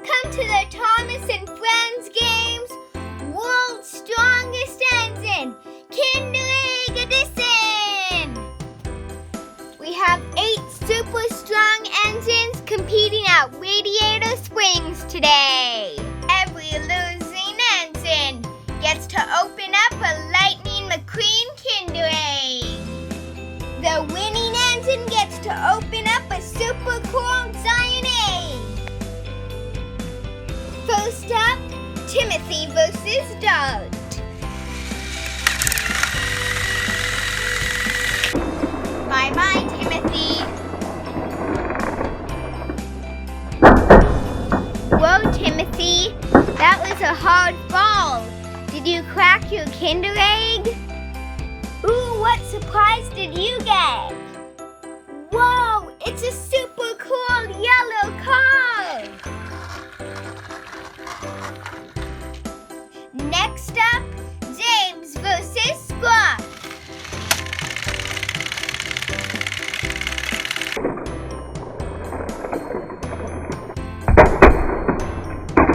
Welcome to the Thomas and Friends Games World's Strongest Engine, Kinder Egg Edition! We have 8 super strong engines competing at Radiator Springs today. Every losing engine gets to open up a Lightning McQueen Kinder Egg. The winning engine gets to open up a super cool giant egg. First up, Timothy versus Dart. Bye-bye, Timothy. Whoa, Timothy. That was a hard fall. Did you crack your Kinder Egg? Ooh, what surprise did you get? Whoa, it's a super cool yellow car. Next up, James versus SCRUFF.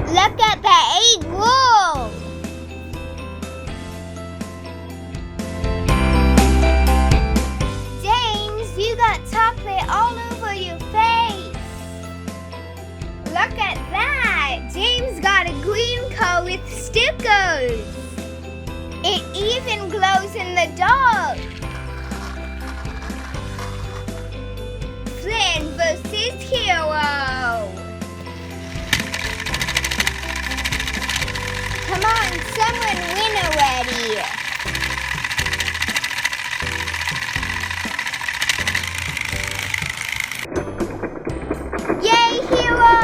Look at the egg roll. James, you got chocolate all over your face. Look at that. James got a green car with stickers. It even glows in the dark. Flynn versus HIRO. Come on, someone win already. Yay, HIRO!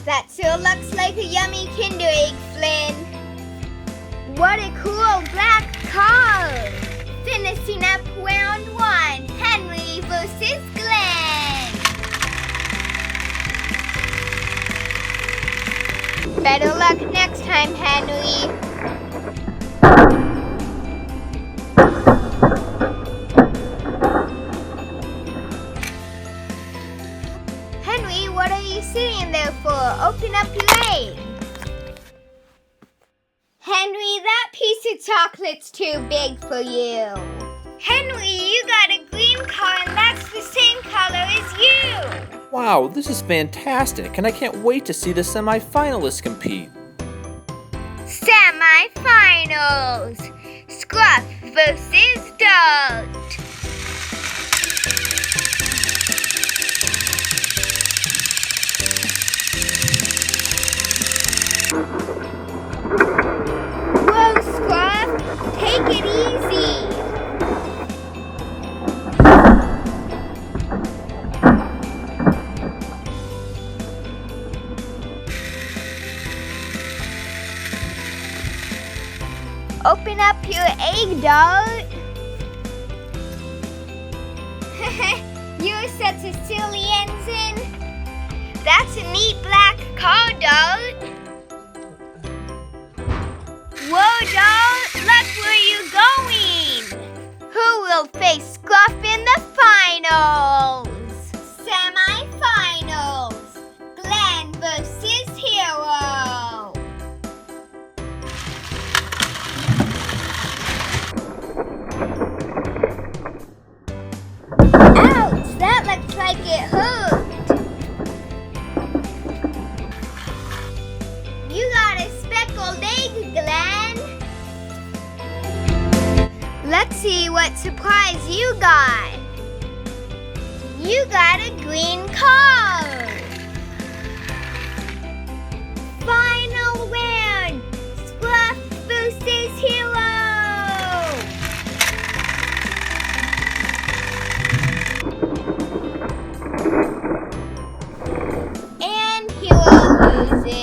That sure looks like a yummy Kinder Egg, Flynn. What a cool black car! Finishing up round 1, Henry versus Glenn. Better luck next time, Henry. Henry, what are you sitting there for? Open up your egg. Henry, that piece of chocolate's too big for you. Henry, you got a green car and that's the same color as you. Wow, this is fantastic, and I can't wait to see the semifinalists compete. Semifinals. SCRUFF versus Dart. Whoa, SCRUFF, take it easy. Open up your egg, Dart. You're such a silly engine. That's a neat black car, Dart. Whoa, Dart, look where you're going. Who will face SCRUFF in the finals? Semi-finals. Glenn versus HIRO. Ouch, that looks like it hurt. You got a speckled egg, Glenn. Let's see what surprise you got. You got a green car. Final round, SCRUFF versus HIRO. And HIRO loses.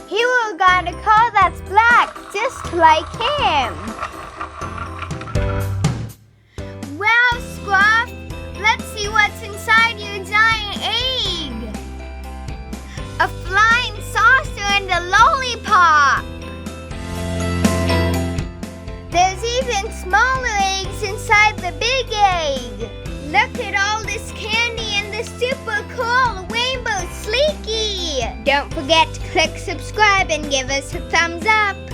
HIRO got lollipop. There's even smaller eggs inside the big egg. Look at all this candy and the super cool rainbow sleeky. Don't forget to click subscribe and give us a thumbs up.